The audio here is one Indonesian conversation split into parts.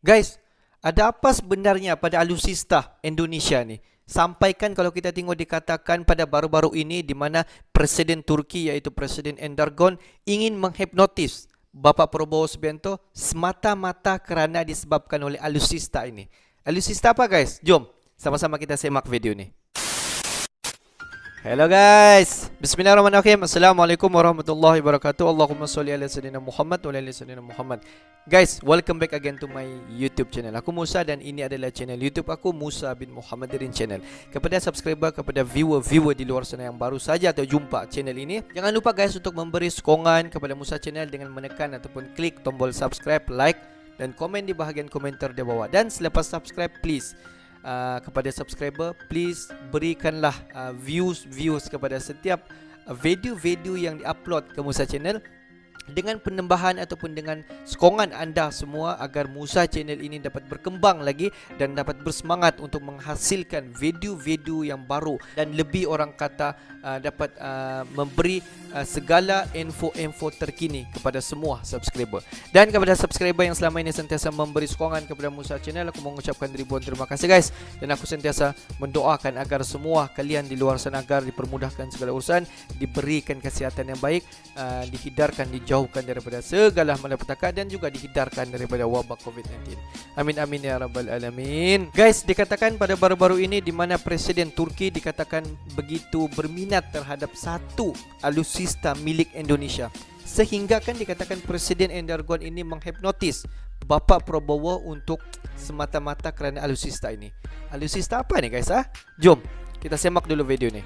Guys, ada apa sebenarnya pada alutsista Indonesia ni? Sampaikan kalau kita tengok dikatakan pada baru-baru ini di mana Presiden Turki iaitu Presiden Erdogan ingin menghipnotis Bapak Prabowo Subianto semata-mata kerana disebabkan oleh alutsista ini. Alutsista apa guys? Jom sama-sama kita semak video ni. Hello guys, bismillahirrahmanirrahim. Assalamualaikum warahmatullahi wabarakatuh. Allahumma salli ala sayyidina Muhammad wa ala sayyidina Muhammad. Guys, welcome back again to my YouTube channel. Aku Musa dan ini adalah channel YouTube aku, Musa bin Muhammadirin Channel. Kepada subscriber, kepada viewer di luar sana yang baru saja atau jumpa channel ini, jangan lupa guys untuk memberi sokongan kepada Musa Channel dengan menekan ataupun klik tombol subscribe, like dan komen di bahagian komentar di bawah. Dan selepas subscribe, please kepada subscriber, please berikanlah views kepada setiap video-video yang diupload ke Musa Channel dengan penambahan ataupun dengan sokongan anda semua agar Musa Channel ini dapat berkembang lagi dan dapat bersemangat untuk menghasilkan video-video yang baru dan lebih orang kata dapat memberi segala info-info terkini kepada semua subscriber. Dan kepada subscriber yang selama ini sentiasa memberi sokongan kepada Musa Channel, aku mengucapkan ribuan terima kasih guys. Dan aku sentiasa mendoakan agar semua kalian di luar sana agar dipermudahkan segala urusan, diberikan kesihatan yang baik, dihindarkan, dijauhkan daripada segala malapetaka dan juga dihindarkan daripada wabak COVID-19. Amin amin ya rabbal alamin. Guys, dikatakan pada baru-baru ini di mana Presiden Turki dikatakan begitu berminat terhadap satu alutsista milik Indonesia, sehingga kan dikatakan Presiden Erdogan ini menghipnotis Bapak Prabowo untuk semata-mata kerana alutsista ini. Alutsista apa nih guys? Jom kita semak dulu video nih.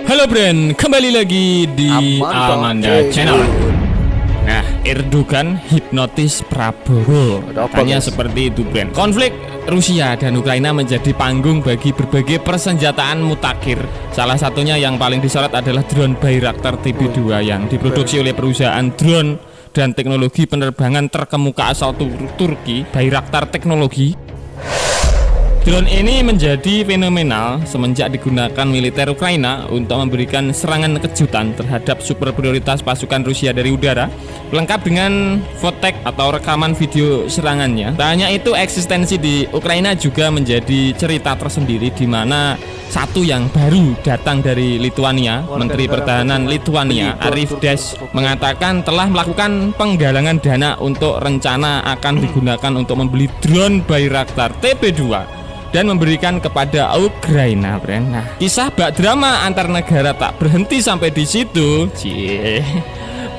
Halo Bren, kembali lagi di Amanda Channel. Nah, Erdogan hipnotis Prabowo. Tanya seperti itu Bren. Konflik Rusia dan Ukraina menjadi panggung bagi berbagai persenjataan mutakhir. Salah satunya yang paling disorot adalah drone Bayraktar TB2 yang diproduksi oleh perusahaan drone dan teknologi penerbangan terkemuka asal Turki, Bayraktar Teknologi. Drone ini menjadi fenomenal semenjak digunakan militer Ukraina untuk memberikan serangan kejutan terhadap super prioritas pasukan Rusia dari udara, lengkap dengan footage atau rekaman video serangannya. Tak hanya itu, eksistensi di Ukraina juga menjadi cerita tersendiri, di mana satu yang baru datang dari Lituania, Menteri Pertahanan Lituania Arvydas Des mengatakan telah melakukan penggalangan dana untuk rencana akan digunakan untuk membeli drone Bayraktar TB2 dan memberikan kepada Ukraina, Bren. Nah, kisah bak drama antar negara tak berhenti sampai di situ.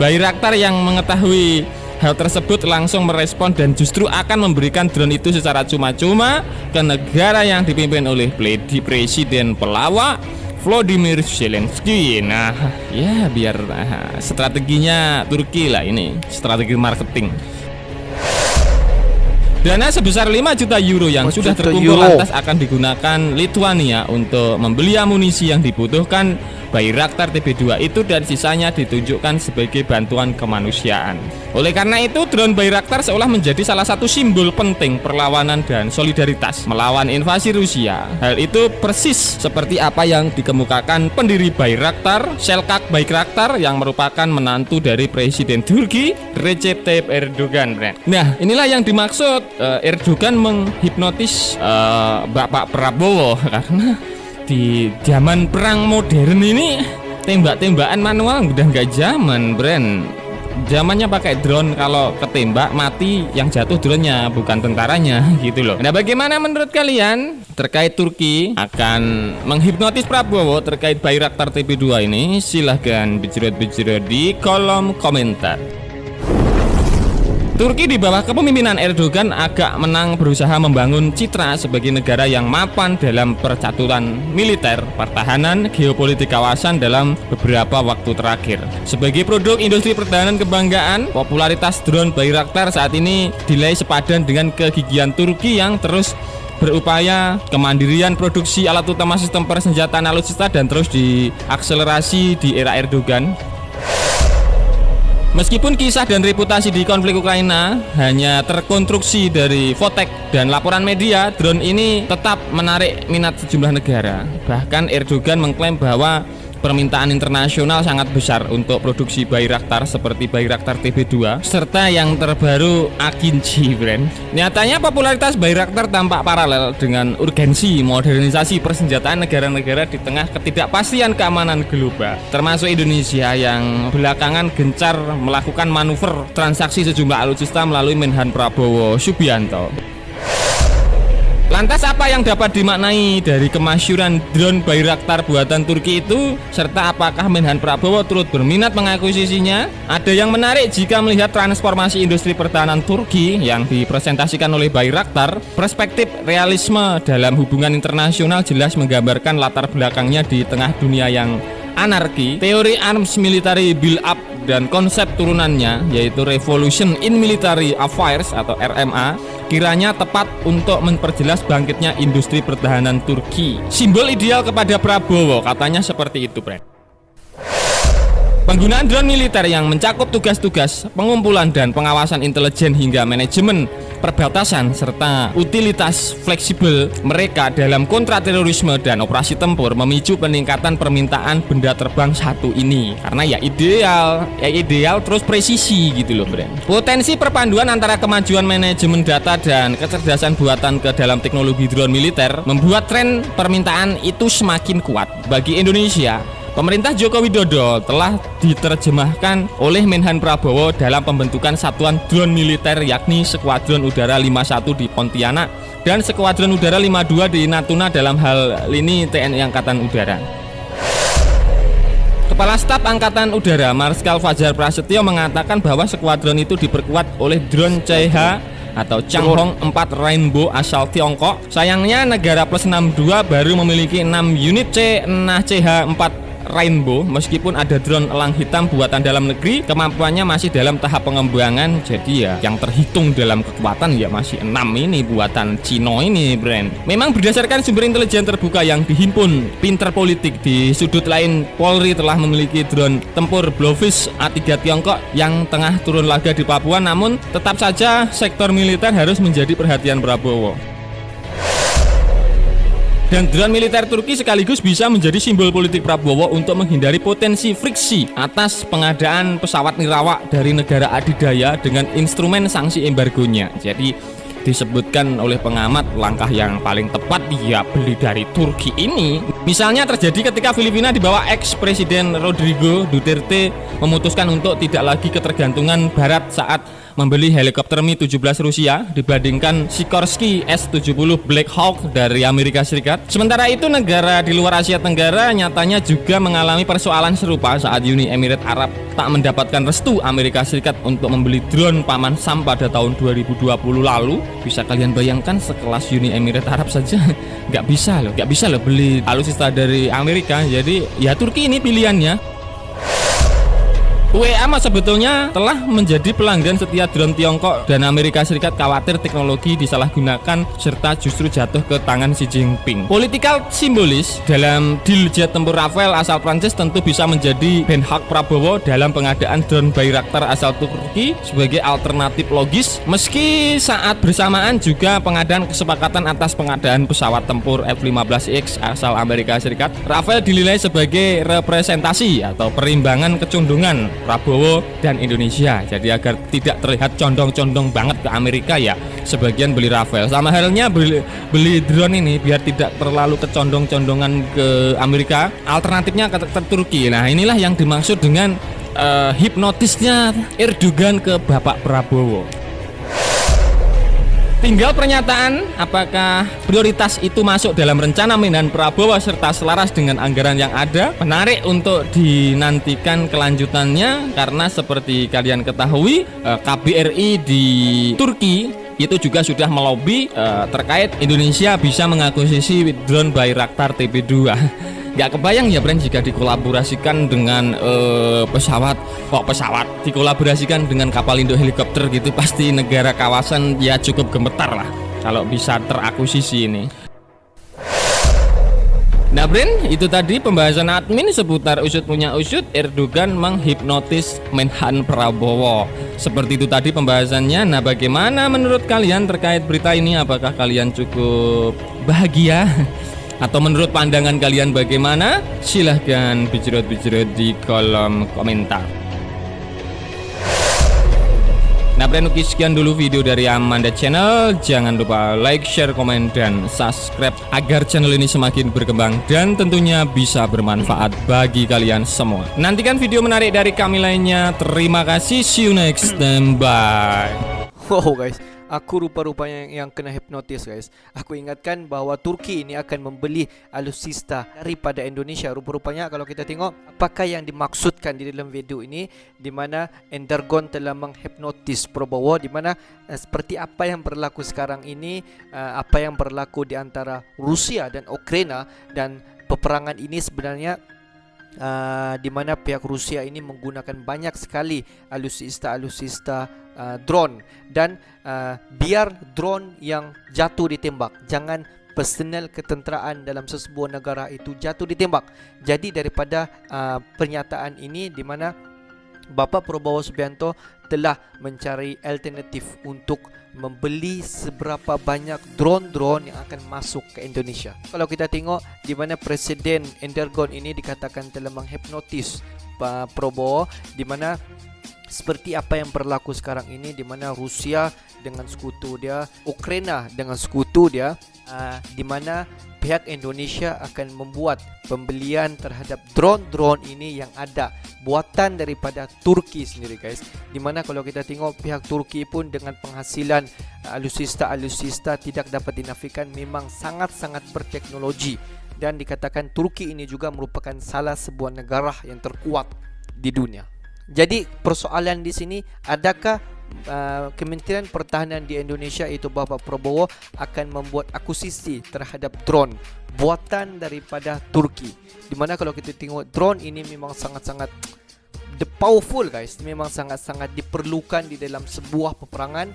Bayraktar yang mengetahui hal tersebut langsung merespon dan justru akan memberikan drone itu secara cuma-cuma ke negara yang dipimpin oleh Presiden pelawak Volodymyr Zelensky. Nah, ya biar strateginya Turki lah ini, strategi marketing. Dana sebesar 5 juta euro yang sudah terkumpul lantas akan digunakan Lituania untuk membeli amunisi yang dibutuhkan Bayraktar TB2 itu, dan sisanya ditunjukkan sebagai bantuan kemanusiaan. Oleh karena itu, drone Bayraktar seolah menjadi salah satu simbol penting perlawanan dan solidaritas melawan invasi Rusia. Hal itu persis seperti apa yang dikemukakan pendiri Bayraktar, Selçuk Bayraktar, yang merupakan menantu dari Presiden Turki Recep Tayyip Erdogan. Nah, inilah yang dimaksud Erdogan menghipnotis Bapak Prabowo, karena di zaman perang modern ini tembak-tembakan manual udah nggak zaman, Bren. Zamannya pakai drone, kalau ketembak mati yang jatuh drone-nya bukan tentaranya gitu loh. Nah, bagaimana menurut kalian terkait Turki akan menghipnotis Prabowo terkait Bayraktar TB2 ini? Silahkan bicara-bicara di kolom komentar. Turki di bawah kepemimpinan Erdogan agak menang berusaha membangun citra sebagai negara yang mapan dalam percaturan militer, pertahanan, geopolitik kawasan dalam beberapa waktu terakhir. Sebagai produk industri pertahanan kebanggaan, popularitas drone Bayraktar saat ini dinilai sepadan dengan kegigihan Turki yang terus berupaya kemandirian produksi alat utama sistem persenjataan alutsista dan terus diakselerasi di era Erdogan. Meskipun kisah dan reputasi di konflik Ukraina hanya terkonstruksi dari footage dan laporan media, drone ini tetap menarik minat sejumlah negara. Bahkan Erdogan mengklaim bahwa permintaan internasional sangat besar untuk produksi Bayraktar seperti Bayraktar TB2 serta yang terbaru Akinci brand. Nyatanya popularitas Bayraktar tampak paralel dengan urgensi modernisasi persenjataan negara-negara di tengah ketidakpastian keamanan global, termasuk Indonesia yang belakangan gencar melakukan manuver transaksi sejumlah alutsista melalui Menhan Prabowo Subianto. Lantas apa yang dapat dimaknai dari kemasyhuran drone Bayraktar buatan Turki itu, serta apakah Menhan Prabowo turut berminat mengakuisisinya? Ada yang menarik jika melihat transformasi industri pertahanan Turki yang dipresentasikan oleh Bayraktar. Perspektif realisme dalam hubungan internasional jelas menggambarkan latar belakangnya di tengah dunia yang anarki. Teori Arms Military Build-up dan konsep turunannya, yaitu Revolution in Military Affairs atau RMA, kiranya tepat untuk memperjelas bangkitnya industri pertahanan Turki. Simbol ideal kepada Prabowo, katanya seperti itu, Bren. Penggunaan drone militer yang mencakup tugas-tugas pengumpulan dan pengawasan intelijen hingga manajemen perbatasan serta utilitas fleksibel mereka dalam kontraterorisme dan operasi tempur memicu peningkatan permintaan benda terbang satu ini, karena ya ideal terus presisi gitu loh, Bren. Potensi perpaduan antara kemajuan manajemen data dan kecerdasan buatan ke dalam teknologi drone militer membuat tren permintaan itu semakin kuat. Bagi Indonesia, pemerintah Joko Widodo telah diterjemahkan oleh Menhan Prabowo dalam pembentukan satuan drone militer, yakni Skuadron Udara 51 di Pontianak dan Skuadron Udara 52 di Natuna, dalam hal ini TNI Angkatan Udara. Kepala Staf Angkatan Udara Marskal Fajar Prasetyo mengatakan bahwa skuadron itu diperkuat oleh drone CH atau Changhong 4 Rainbow asal Tiongkok. Sayangnya negara plus 62 baru memiliki 6 unit CH4 Rainbow. Meskipun ada drone elang hitam buatan dalam negeri, kemampuannya masih dalam tahap pengembangan. Jadi ya yang terhitung dalam kekuatan ya masih 6 ini buatan Cino ini, brand. Memang berdasarkan sumber intelijen terbuka yang dihimpun Pinter Politik, di sudut lain Polri telah memiliki drone tempur Blowfish A3 Tiongkok yang tengah turun laga di Papua. Namun tetap saja sektor militer harus menjadi perhatian Prabowo. Dan drone militer Turki sekaligus bisa menjadi simbol politik Prabowo untuk menghindari potensi friksi atas pengadaan pesawat nirawak dari negara adidaya dengan instrumen sanksi embargonya. Jadi disebutkan oleh pengamat langkah yang paling tepat ya beli dari Turki ini. Misalnya terjadi ketika Filipina di bawah ex-presiden Rodrigo Duterte memutuskan untuk tidak lagi ketergantungan Barat saat membeli helikopter Mi-17 Rusia dibandingkan Sikorsky S-70 Black Hawk dari Amerika Serikat. Sementara itu negara di luar Asia Tenggara nyatanya juga mengalami persoalan serupa saat Uni Emirat Arab tak mendapatkan restu Amerika Serikat untuk membeli drone Paman Sam pada tahun 2020 lalu. Bisa kalian bayangkan sekelas Uni Emirat Arab saja nggak bisa loh beli alutsista dari Amerika. Jadi ya Turki ini pilihannya. UEA sebetulnya telah menjadi pelanggan setia drone Tiongkok dan Amerika Serikat khawatir teknologi disalahgunakan serta justru jatuh ke tangan Xi Jinping. Political simbolis dalam deal jet tempur Rafale asal Prancis tentu bisa menjadi benchmark Prabowo dalam pengadaan drone Bayraktar asal Turki sebagai alternatif logis, meski saat bersamaan juga pengadaan kesepakatan atas pengadaan pesawat tempur F-15X asal Amerika Serikat. Rafale dinilai sebagai representasi atau perimbangan kecondongan Prabowo dan Indonesia. Jadi agar tidak terlihat condong-condong banget ke Amerika ya sebagian beli Rafale. Sama halnya beli drone ini biar tidak terlalu kecondong-condongan ke Amerika, alternatifnya ke Turki. Nah inilah yang dimaksud dengan hipnotisnya Erdogan ke Bapak Prabowo. Tinggal pernyataan apakah prioritas itu masuk dalam rencana Menhan Prabowo serta selaras dengan anggaran yang ada. Menarik untuk dinantikan kelanjutannya, karena seperti kalian ketahui KBRI di Turki itu juga sudah melobi terkait Indonesia bisa mengakuisisi drone Bayraktar TB2. Gak kebayang ya brand jika dikolaborasikan dengan pesawat dikolaborasikan dengan kapal Indo helikopter gitu, pasti negara kawasan ya cukup gemetar lah kalau bisa terakuisisi ini. Nah Brin, itu tadi pembahasan admin seputar usut punya usut Erdogan menghipnotis Menhan Prabowo. Seperti itu tadi pembahasannya. Nah bagaimana menurut kalian terkait berita ini? Apakah kalian cukup bahagia Atau menurut pandangan kalian bagaimana? Silahkan bijerot-bijerot di kolom komentar. Nah, Prenuki, sekian dulu video dari Amanda Channel. Jangan lupa like, share, komen, dan subscribe agar channel ini semakin berkembang dan tentunya bisa bermanfaat bagi kalian semua. Nantikan video menarik dari kami lainnya. Terima kasih, see you next time, bye. Wow guys, aku rupa-rupanya yang kena hipnotis guys. Aku ingatkan bahwa Turki ini akan membeli alutsista daripada Indonesia. Rupa-rupanya kalau kita tengok apakah yang dimaksudkan di dalam video ini, di mana Erdogan telah menghipnotis Prabowo, di mana seperti apa yang berlaku sekarang ini, apa yang berlaku di antara Rusia dan Ukraina, dan peperangan ini sebenarnya di mana pihak Rusia ini menggunakan banyak sekali alutsista drone, dan biar drone yang jatuh ditembak, jangan personel ketenteraan dalam sesebuah negara itu jatuh ditembak. Jadi daripada pernyataan ini, di mana Bapak Prabowo Subianto telah mencari alternatif untuk membeli seberapa banyak drone-drone yang akan masuk ke Indonesia. Kalau kita tengok di mana Presiden Erdogan ini dikatakan telah menghipnotis Pak Prabowo, di mana seperti apa yang berlaku sekarang ini, di mana Rusia dengan sekutu dia, Ukraina dengan sekutu dia, di mana pihak Indonesia akan membuat pembelian terhadap drone-drone ini yang ada buatan daripada Turki sendiri guys. Di mana kalau kita tengok pihak Turki pun dengan penghasilan alutsista tidak dapat dinafikan, memang sangat-sangat berteknologi, dan dikatakan Turki ini juga merupakan salah sebuah negara yang terkuat di dunia. Jadi persoalan di sini, adakah Kementerian Pertahanan di Indonesia itu Bapak Prabowo akan membuat akuisisi terhadap drone buatan daripada Turki, di mana kalau kita tengok drone ini memang sangat-sangat powerful guys, memang sangat-sangat diperlukan di dalam sebuah peperangan.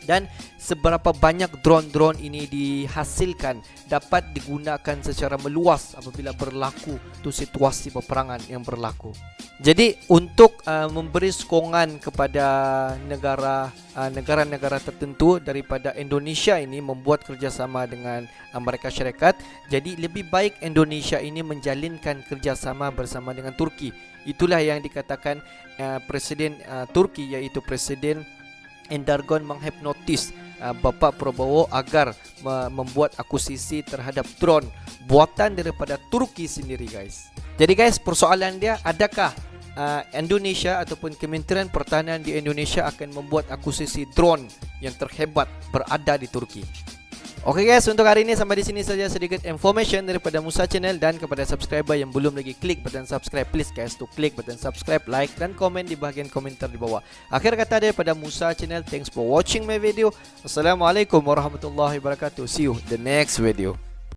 Dan seberapa banyak drone-drone ini dihasilkan dapat digunakan secara meluas apabila berlaku tu situasi peperangan yang berlaku. Jadi untuk memberi sokongan kepada negara-negara tertentu daripada Indonesia ini membuat kerjasama dengan Amerika Syarikat, jadi lebih baik Indonesia ini menjalinkan kerjasama bersama dengan Turki. Itulah yang dikatakan Presiden Turki, yaitu Presiden Erdogan menghipnotis Bapak Prabowo agar membuat akuisisi terhadap drone buatan daripada Turki sendiri guys. Jadi guys, persoalan dia, adakah Indonesia ataupun Kementerian Pertahanan di Indonesia akan membuat akuisisi drone yang terhebat berada di Turki? Oke guys, untuk hari ini sampai di sini saja sedikit information daripada Musa Channel, dan kepada subscriber yang belum lagi klik button subscribe, please guys to klik button subscribe, like dan komen di bahagian komentar di bawah. Akhir kata daripada Musa Channel, thanks for watching my video. Assalamualaikum warahmatullahi wabarakatuh. See you the next video.